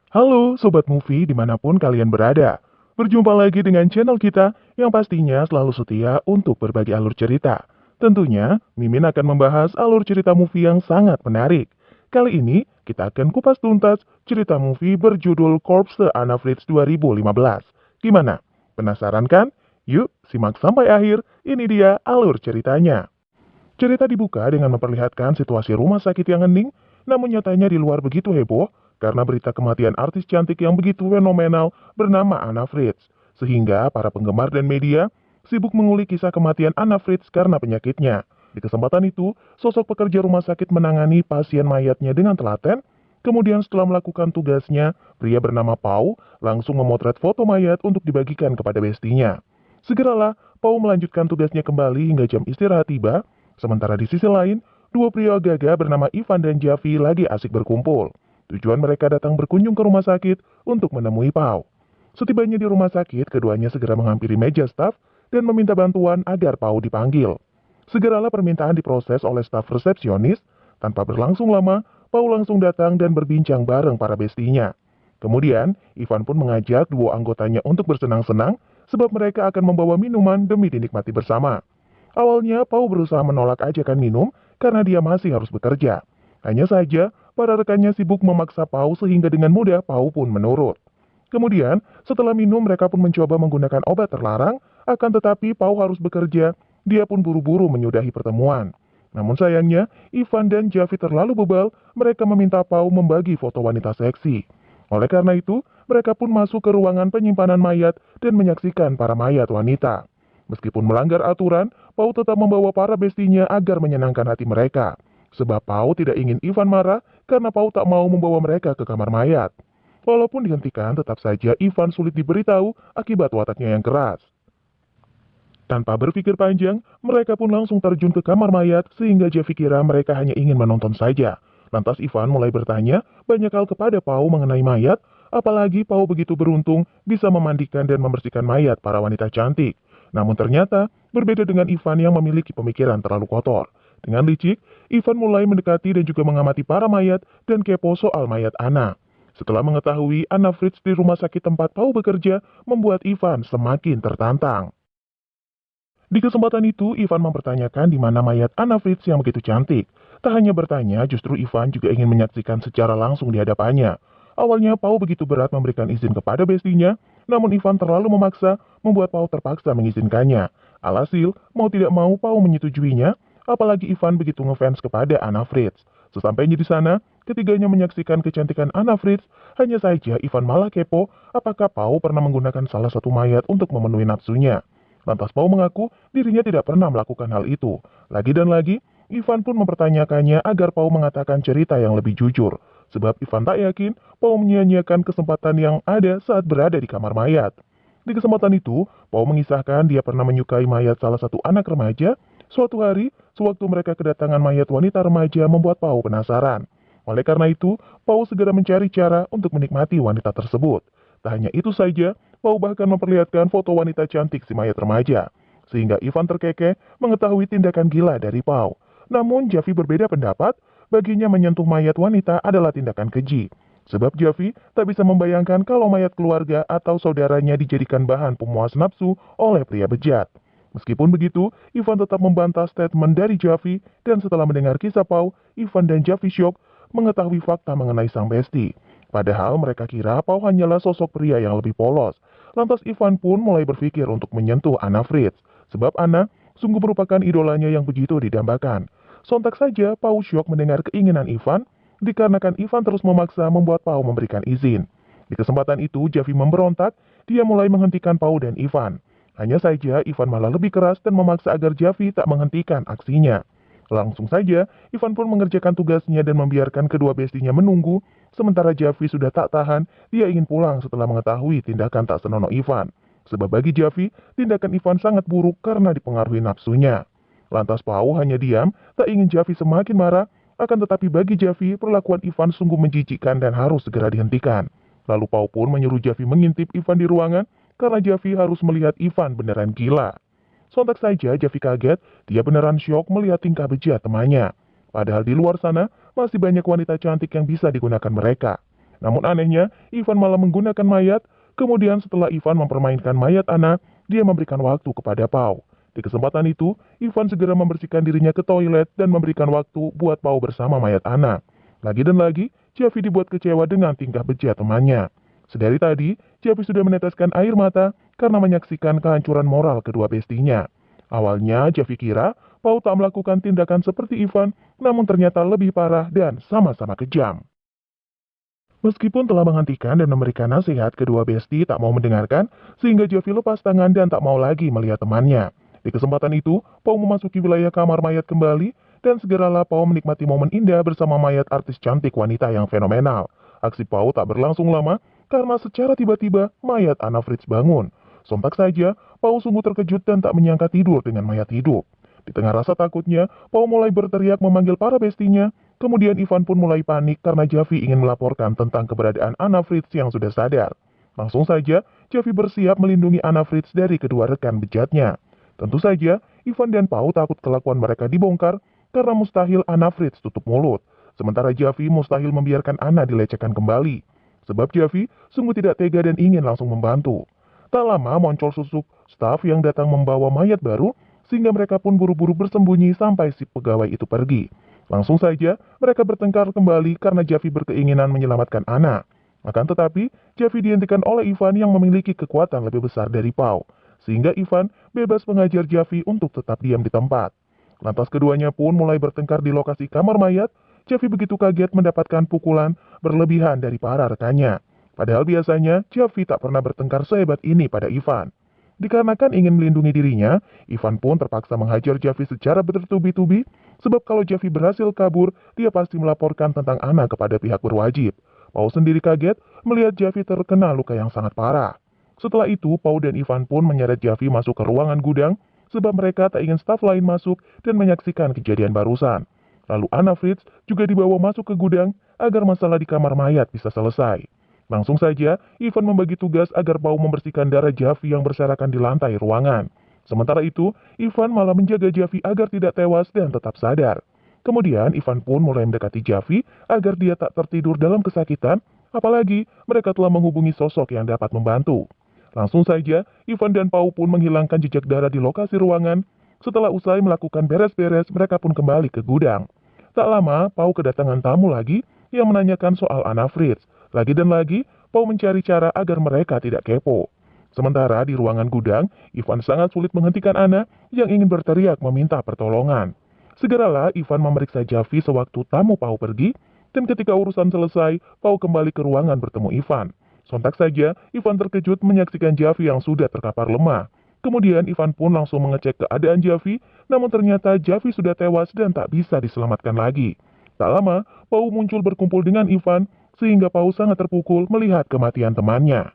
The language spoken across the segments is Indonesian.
Halo Sobat Movie dimanapun kalian berada. Berjumpa lagi dengan channel kita yang pastinya selalu setia untuk berbagi alur cerita. Tentunya, Mimin akan membahas alur cerita movie yang sangat menarik. Kali ini, kita akan kupas tuntas cerita movie berjudul Corpse Anna Fritz 2015. Gimana? Penasaran kan? Yuk, simak sampai akhir. Ini dia alur ceritanya. Cerita dibuka dengan memperlihatkan situasi rumah sakit yang hening, namun nyatanya di luar begitu heboh karena berita kematian artis cantik yang begitu fenomenal bernama Anna Fritz. Sehingga para penggemar dan media sibuk mengulik kisah kematian Anna Fritz karena penyakitnya. Di kesempatan itu, sosok pekerja rumah sakit menangani pasien mayatnya dengan telaten. Kemudian setelah melakukan tugasnya, pria bernama Pau langsung memotret foto mayat untuk dibagikan kepada bestinya. Segeralah, Pau melanjutkan tugasnya kembali hingga jam istirahat tiba. Sementara di sisi lain, dua pria gagah bernama Ivan dan Javi lagi asik berkumpul. Tujuan mereka datang berkunjung ke rumah sakit untuk menemui Pau. Setibanya di rumah sakit, keduanya segera menghampiri meja staf dan meminta bantuan agar Pau dipanggil. Segeralah permintaan diproses oleh staf resepsionis. Tanpa berlangsung lama, Pau langsung datang dan berbincang bareng para bestinya. Kemudian, Ivan pun mengajak dua anggotanya untuk bersenang-senang sebab mereka akan membawa minuman demi dinikmati bersama. Awalnya, Pau berusaha menolak ajakan minum karena dia masih harus bekerja. Hanya saja, para rekannya sibuk memaksa Pau sehingga dengan mudah Pau pun menurut. Kemudian, setelah minum mereka pun mencoba menggunakan obat terlarang, akan tetapi Pau harus bekerja, dia pun buru-buru menyudahi pertemuan. Namun sayangnya, Ivan dan Javi terlalu bebal, mereka meminta Pau membagi foto wanita seksi. Oleh karena itu, mereka pun masuk ke ruangan penyimpanan mayat dan menyaksikan para mayat wanita. Meskipun melanggar aturan, Pau tetap membawa para bestinya agar menyenangkan hati mereka. Sebab Pau tidak ingin Ivan marah karena Pau tak mau membawa mereka ke kamar mayat. Walaupun dihentikan, tetap saja Ivan sulit diberitahu akibat wataknya yang keras. Tanpa berpikir panjang, mereka pun langsung terjun ke kamar mayat sehingga Javi kira mereka hanya ingin menonton saja. Lantas Ivan mulai bertanya banyak hal kepada Pau mengenai mayat, apalagi Pau begitu beruntung bisa memandikan dan membersihkan mayat para wanita cantik. Namun ternyata, berbeda dengan Ivan yang memiliki pemikiran terlalu kotor. Dengan licik, Ivan mulai mendekati dan juga mengamati para mayat dan kepo soal mayat Anna. Setelah mengetahui Anna Fritz di rumah sakit tempat Pau bekerja, membuat Ivan semakin tertantang. Di kesempatan itu, Ivan mempertanyakan di mana mayat Anna Fritz yang begitu cantik. Tak hanya bertanya, justru Ivan juga ingin menyaksikan secara langsung di hadapannya. Awalnya, Pau begitu berat memberikan izin kepada bestinya, namun Ivan terlalu memaksa, membuat Pau terpaksa mengizinkannya. Alhasil, mau tidak mau Pau menyetujuinya, apalagi Ivan begitu ngefans kepada Anna Fritz. Sesampainya di sana, ketiganya menyaksikan kecantikan Anna Fritz, hanya saja Ivan malah kepo apakah Pau pernah menggunakan salah satu mayat untuk memenuhi nafsunya. Lantas Pau mengaku dirinya tidak pernah melakukan hal itu. Lagi dan lagi, Ivan pun mempertanyakannya agar Pau mengatakan cerita yang lebih jujur. Sebab Ivan tak yakin Pau menyia-nyiakan kesempatan yang ada saat berada di kamar mayat. Di kesempatan itu, Pau mengisahkan dia pernah menyukai mayat salah satu anak remaja. Suatu hari, sewaktu mereka kedatangan mayat wanita remaja membuat Pau penasaran. Oleh karena itu, Pau segera mencari cara untuk menikmati wanita tersebut. Tak hanya itu saja, Pau bahkan memperlihatkan foto wanita cantik si mayat remaja, sehingga Ivan terkekeh mengetahui tindakan gila dari Pau. Namun Javi berbeda pendapat, baginya menyentuh mayat wanita adalah tindakan keji. Sebab Javi tak bisa membayangkan kalau mayat keluarga atau saudaranya dijadikan bahan pemuas nafsu oleh pria bejat. Meskipun begitu, Ivan tetap membantah statement dari Javi dan setelah mendengar kisah Pau, Ivan dan Javi syok mengetahui fakta mengenai sang besti. Padahal mereka kira Pau hanyalah sosok pria yang lebih polos. Lantas Ivan pun mulai berpikir untuk menyentuh Anna Fritz, sebab Anna sungguh merupakan idolanya yang begitu didambakan. Sontak saja Pau syok mendengar keinginan Ivan, dikarenakan Ivan terus memaksa membuat Pau memberikan izin. Di kesempatan itu Javi memberontak, dia mulai menghentikan Pau dan Ivan. Hanya saja Ivan malah lebih keras dan memaksa agar Javi tak menghentikan aksinya. Langsung saja, Ivan pun mengerjakan tugasnya dan membiarkan kedua bestinya menunggu, sementara Javi sudah tak tahan, dia ingin pulang setelah mengetahui tindakan tak senonoh Ivan. Sebab bagi Javi, tindakan Ivan sangat buruk karena dipengaruhi nafsunya. Lantas Pau hanya diam, tak ingin Javi semakin marah, akan tetapi bagi Javi, perlakuan Ivan sungguh menjijikkan dan harus segera dihentikan. Lalu Pau pun menyuruh Javi mengintip Ivan di ruangan, karena Javi harus melihat Ivan beneran gila. Sontak saja Javi kaget, dia beneran syok melihat tingkah bejat temannya. Padahal di luar sana, masih banyak wanita cantik yang bisa digunakan mereka. Namun anehnya, Ivan malah menggunakan mayat. Kemudian setelah Ivan mempermainkan mayat Anna, dia memberikan waktu kepada Pau. Di kesempatan itu, Ivan segera membersihkan dirinya ke toilet dan memberikan waktu buat Pau bersama mayat Anna. Lagi dan lagi, Javi dibuat kecewa dengan tingkah bejat temannya. Sedari tadi, Javi sudah meneteskan air mata karena menyaksikan kehancuran moral kedua bestinya. Awalnya, Javi kira Pau tak melakukan tindakan seperti Ivan, namun ternyata lebih parah dan sama-sama kejam. Meskipun telah menghentikan dan memberikan nasihat, kedua besti tak mau mendengarkan, sehingga Javi lepas tangan dan tak mau lagi melihat temannya. Di kesempatan itu, Pau memasuki wilayah kamar mayat kembali, dan segeralah Pau menikmati momen indah bersama mayat artis cantik wanita yang fenomenal. Aksi Pau tak berlangsung lama, karena secara tiba-tiba mayat Anna Fritz bangun. Sontak saja, Pau sungguh terkejut dan tak menyangka tidur dengan mayat hidup. Di tengah rasa takutnya, Pau mulai berteriak memanggil para bestinya. Kemudian Ivan pun mulai panik karena Javi ingin melaporkan tentang keberadaan Anna Fritz yang sudah sadar. Langsung saja, Javi bersiap melindungi Anna Fritz dari kedua rekan bejatnya. Tentu saja, Ivan dan Pau takut kelakuan mereka dibongkar karena mustahil Anna Fritz tutup mulut. Sementara Javi mustahil membiarkan Anna dilecehkan kembali. Sebab Javi sungguh tidak tega dan ingin langsung membantu. Tak lama muncul susuk staf yang datang membawa mayat baru, sehingga mereka pun buru-buru bersembunyi sampai si pegawai itu pergi. Langsung saja, mereka bertengkar kembali karena Javi berkeinginan menyelamatkan Anna. Akan tetapi, Javi dihentikan oleh Ivan yang memiliki kekuatan lebih besar dari Pau, sehingga Ivan bebas mengajar Javi untuk tetap diam di tempat. Lantas keduanya pun mulai bertengkar di lokasi kamar mayat. Javi begitu kaget mendapatkan pukulan berlebihan dari para rekannya. Padahal biasanya, Javi tak pernah bertengkar sehebat ini pada Ivan. Dikarenakan ingin melindungi dirinya, Ivan pun terpaksa menghajar Javi secara bertubi-tubi, sebab kalau Javi berhasil kabur, dia pasti melaporkan tentang Anna kepada pihak berwajib. Pau sendiri kaget melihat Javi terkena luka yang sangat parah. Setelah itu, Pau dan Ivan pun menyeret Javi masuk ke ruangan gudang, sebab mereka tak ingin staf lain masuk dan menyaksikan kejadian barusan. Lalu Anna Fritz juga dibawa masuk ke gudang agar masalah di kamar mayat bisa selesai. Langsung saja, Ivan membagi tugas agar Pau membersihkan darah Javi yang berserakan di lantai ruangan. Sementara itu, Ivan malah menjaga Javi agar tidak tewas dan tetap sadar. Kemudian, Ivan pun mulai mendekati Javi agar dia tak tertidur dalam kesakitan, apalagi mereka telah menghubungi sosok yang dapat membantu. Langsung saja, Ivan dan Pau pun menghilangkan jejak darah di lokasi ruangan. Setelah usai melakukan beres-beres, mereka pun kembali ke gudang. Tak lama, Pau kedatangan tamu lagi yang menanyakan soal Anna Fritz. Lagi dan lagi, Pau mencari cara agar mereka tidak kepo. Sementara di ruangan gudang, Ivan sangat sulit menghentikan Anna yang ingin berteriak meminta pertolongan. Segeralah Ivan memeriksa Javi sewaktu tamu Pau pergi, dan ketika urusan selesai, Pau kembali ke ruangan bertemu Ivan. Sontak saja, Ivan terkejut menyaksikan Javi yang sudah terkapar lemah. Kemudian Ivan pun langsung mengecek keadaan Javi, namun ternyata Javi sudah tewas dan tak bisa diselamatkan lagi. Tak lama, Pau muncul berkumpul dengan Ivan, sehingga Pau sangat terpukul melihat kematian temannya.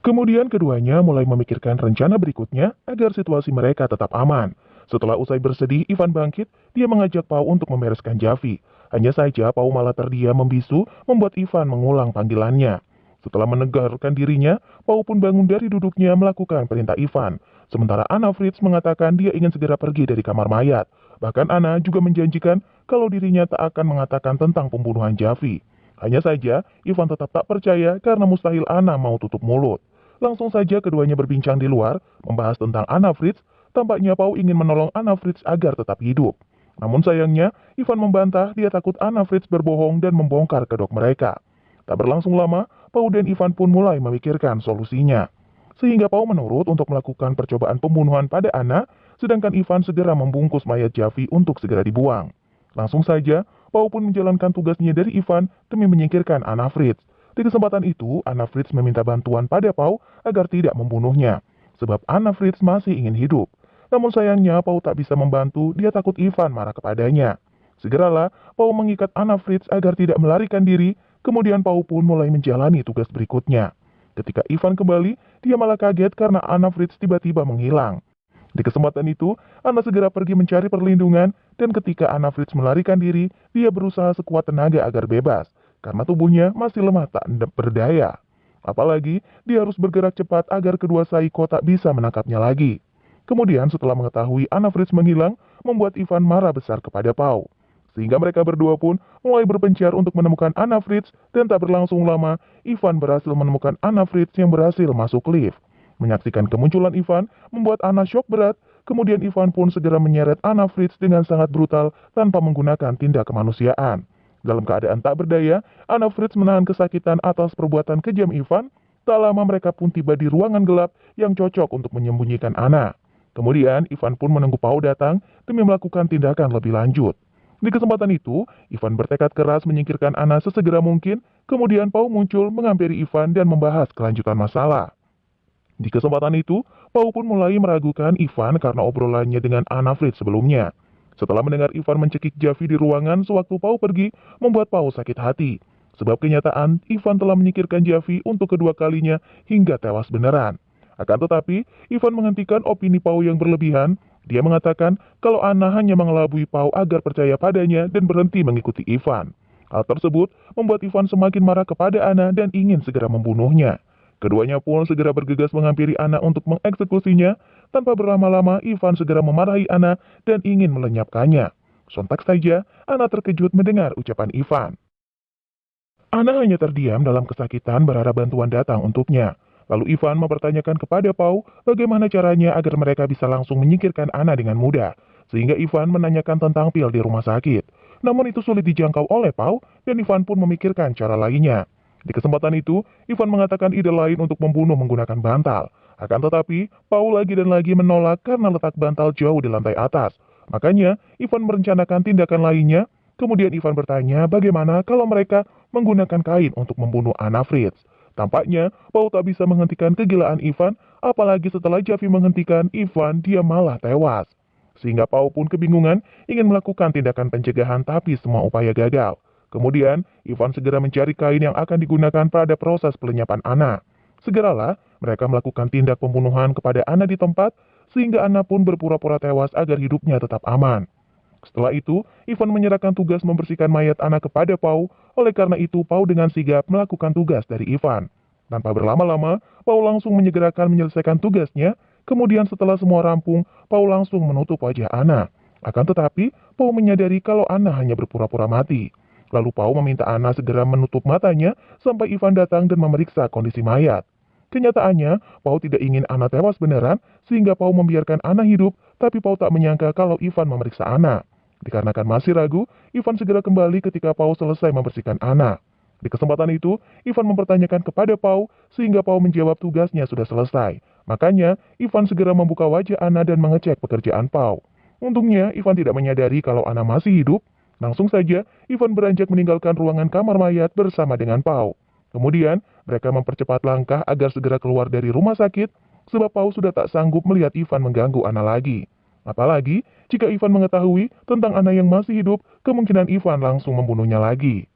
Kemudian keduanya mulai memikirkan rencana berikutnya agar situasi mereka tetap aman. Setelah usai bersedih, Ivan bangkit, dia mengajak Pau untuk membereskan Javi. Hanya saja Pau malah terdiam membisu, membuat Ivan mengulang panggilannya. Setelah menegarkan dirinya, Pau pun bangun dari duduknya melakukan perintah Ivan. Sementara Anna Fritz mengatakan dia ingin segera pergi dari kamar mayat. Bahkan Anna juga menjanjikan kalau dirinya tak akan mengatakan tentang pembunuhan Javi. Hanya saja, Ivan tetap tak percaya karena mustahil Anna mau tutup mulut. Langsung saja keduanya berbincang di luar, membahas tentang Anna Fritz. Tampaknya Pau ingin menolong Anna Fritz agar tetap hidup. Namun sayangnya, Ivan membantah dia takut Anna Fritz berbohong dan membongkar kedok mereka. Tak berlangsung lama, Pau dan Ivan pun mulai memikirkan solusinya. Sehingga Pau menurut untuk melakukan percobaan pembunuhan pada Anna, sedangkan Ivan segera membungkus mayat Javi untuk segera dibuang. Langsung saja, Pau pun menjalankan tugasnya dari Ivan demi menyingkirkan Anna Fritz. Di kesempatan itu, Anna Fritz meminta bantuan pada Pau agar tidak membunuhnya, sebab Anna Fritz masih ingin hidup. Namun sayangnya, Pau tak bisa membantu, dia takut Ivan marah kepadanya. Segeralah, Pau mengikat Anna Fritz agar tidak melarikan diri, kemudian Pau pun mulai menjalani tugas berikutnya. Ketika Ivan kembali, dia malah kaget karena Anna Fritz tiba-tiba menghilang. Di kesempatan itu, Anna segera pergi mencari perlindungan, dan ketika Anna Fritz melarikan diri, dia berusaha sekuat tenaga agar bebas, karena tubuhnya masih lemah tak berdaya. Apalagi, dia harus bergerak cepat agar kedua Saiko tak bisa menangkapnya lagi. Kemudian setelah mengetahui Anna Fritz menghilang, membuat Ivan marah besar kepada Pau. Sehingga mereka berdua pun mulai berpencar untuk menemukan Anna Fritz dan tak berlangsung lama, Ivan berhasil menemukan Anna Fritz yang berhasil masuk lift. Menyaksikan kemunculan Ivan membuat Anna syok berat, kemudian Ivan pun segera menyeret Anna Fritz dengan sangat brutal tanpa menggunakan tindak kemanusiaan. Dalam keadaan tak berdaya, Anna Fritz menahan kesakitan atas perbuatan kejam Ivan. Tak lama mereka pun tiba di ruangan gelap yang cocok untuk menyembunyikan Anna. Kemudian Ivan pun menunggu Pau datang demi melakukan tindakan lebih lanjut. Di kesempatan itu, Ivan bertekad keras menyingkirkan Anna sesegera mungkin, kemudian Pau muncul menghampiri Ivan dan membahas kelanjutan masalah. Di kesempatan itu, Pau pun mulai meragukan Ivan karena obrolannya dengan Anna Fritz sebelumnya. Setelah mendengar Ivan mencekik Javi di ruangan sewaktu Pau pergi, membuat Pau sakit hati. Sebab kenyataan, Ivan telah menyingkirkan Javi untuk kedua kalinya hingga tewas beneran. Akan tetapi, Ivan menghentikan opini Pau yang berlebihan. Dia mengatakan kalau Anna hanya mengelabui Pau agar percaya padanya dan berhenti mengikuti Ivan. Hal tersebut membuat Ivan semakin marah kepada Anna dan ingin segera membunuhnya. Keduanya pun segera bergegas menghampiri Anna untuk mengeksekusinya. Tanpa berlama-lama, Ivan segera memarahi Anna dan ingin melenyapkannya. Sontak saja, Anna terkejut mendengar ucapan Ivan. Anna hanya terdiam dalam kesakitan berharap bantuan datang untuknya. Lalu Ivan mempertanyakan kepada Pau bagaimana caranya agar mereka bisa langsung menyingkirkan Anna dengan mudah. Sehingga Ivan menanyakan tentang pil di rumah sakit. Namun itu sulit dijangkau oleh Pau dan Ivan pun memikirkan cara lainnya. Di kesempatan itu, Ivan mengatakan ide lain untuk membunuh menggunakan bantal. Akan tetapi, Pau lagi dan lagi menolak karena letak bantal jauh di lantai atas. Makanya, Ivan merencanakan tindakan lainnya. Kemudian Ivan bertanya bagaimana kalau mereka menggunakan kain untuk membunuh Anna Fritz. Tampaknya, Pau tak bisa menghentikan kegilaan Ivan, apalagi setelah Javi menghentikan Ivan, dia malah tewas. Sehingga Pau pun kebingungan, ingin melakukan tindakan pencegahan tapi semua upaya gagal. Kemudian, Ivan segera mencari kain yang akan digunakan pada proses pelenyapan Anna. Segeralah, mereka melakukan tindak pembunuhan kepada Anna di tempat, sehingga Anna pun berpura-pura tewas agar hidupnya tetap aman. Setelah itu, Ivan menyerahkan tugas membersihkan mayat Anna kepada Pau, oleh karena itu Pau dengan sigap melakukan tugas dari Ivan. Tanpa berlama-lama, Pau langsung menyegerakan menyelesaikan tugasnya, kemudian setelah semua rampung, Pau langsung menutup wajah Anna. Akan tetapi, Pau menyadari kalau Anna hanya berpura-pura mati. Lalu Pau meminta Anna segera menutup matanya sampai Ivan datang dan memeriksa kondisi mayat. Kenyataannya, Pau tidak ingin Anna tewas beneran, sehingga Pau membiarkan Anna hidup, tapi Pau tak menyangka kalau Ivan memeriksa Anna. Dikarenakan masih ragu, Ivan segera kembali ketika Pau selesai membersihkan Anna. Di kesempatan itu, Ivan mempertanyakan kepada Pau, sehingga Pau menjawab tugasnya sudah selesai. Makanya, Ivan segera membuka wajah Anna dan mengecek pekerjaan Pau. Untungnya, Ivan tidak menyadari kalau Anna masih hidup. Langsung saja, Ivan beranjak meninggalkan ruangan kamar mayat bersama dengan Pau. Kemudian, mereka mempercepat langkah agar segera keluar dari rumah sakit, sebab Pau sudah tak sanggup melihat Ivan mengganggu Anna lagi. Apalagi, jika Ivan mengetahui tentang Anna yang masih hidup, kemungkinan Ivan langsung membunuhnya lagi.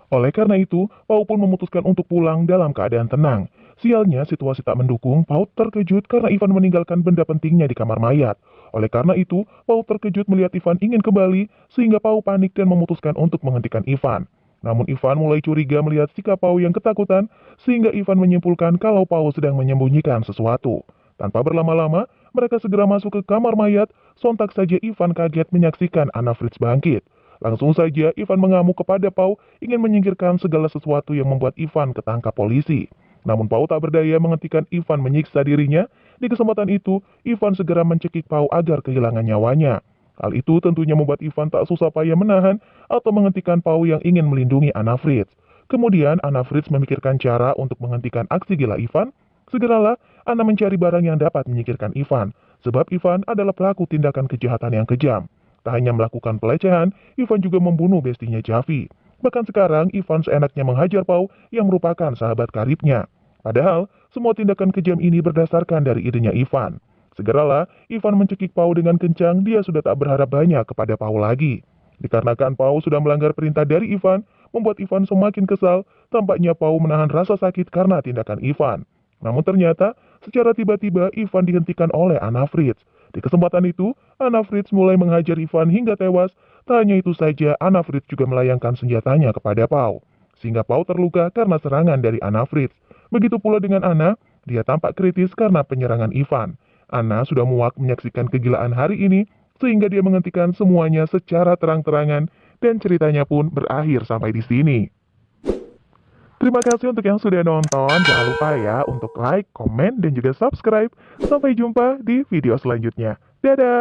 Oleh karena itu, Pau pun memutuskan untuk pulang dalam keadaan tenang. Sialnya, situasi tak mendukung, Pau terkejut karena Ivan meninggalkan benda pentingnya di kamar mayat. Oleh karena itu, Pau terkejut melihat Ivan ingin kembali, sehingga Pau panik dan memutuskan untuk menghentikan Ivan. Namun Ivan mulai curiga melihat sikap Pau yang ketakutan, sehingga Ivan menyimpulkan kalau Pau sedang menyembunyikan sesuatu. Tanpa berlama-lama, mereka segera masuk ke kamar mayat, sontak saja Ivan kaget menyaksikan Anna Fritz bangkit. Langsung saja Ivan mengamuk kepada Pau, ingin menyingkirkan segala sesuatu yang membuat Ivan ketangkap polisi. Namun Pau tak berdaya menghentikan Ivan menyiksa dirinya. Di kesempatan itu, Ivan segera mencekik Pau agar kehilangan nyawanya. Hal itu tentunya membuat Ivan tak susah payah menahan atau menghentikan Pau yang ingin melindungi Anna Fritz. Kemudian Anna Fritz memikirkan cara untuk menghentikan aksi gila Ivan. Segeralah, Anna mencari barang yang dapat menyingkirkan Ivan, sebab Ivan adalah pelaku tindakan kejahatan yang kejam. Tak hanya melakukan pelecehan, Ivan juga membunuh bestinya Javi. Bahkan sekarang, Ivan seenaknya menghajar Pau yang merupakan sahabat karibnya. Padahal, semua tindakan kejam ini berdasarkan dari idenya Ivan. Segeralah, Ivan mencekik Pau dengan kencang, dia sudah tak berharap banyak kepada Pau lagi. Dikarenakan Pau sudah melanggar perintah dari Ivan, membuat Ivan semakin kesal, tampaknya Pau menahan rasa sakit karena tindakan Ivan. Namun ternyata, secara tiba-tiba Ivan dihentikan oleh Anna Fritz. Di kesempatan itu, Anna Fritz mulai menghajar Ivan hingga tewas. Tak hanya itu saja, Anna Fritz juga melayangkan senjatanya kepada Pau. Sehingga Pau terluka karena serangan dari Anna Fritz. Begitu pula dengan Anna, dia tampak kritis karena penyerangan Ivan. Anna sudah muak menyaksikan kegilaan hari ini, sehingga dia menghentikan semuanya secara terang-terangan dan ceritanya pun berakhir sampai di sini. Terima kasih untuk yang sudah nonton, jangan lupa ya untuk like, komen, dan juga subscribe. Sampai jumpa di video selanjutnya. Dadah!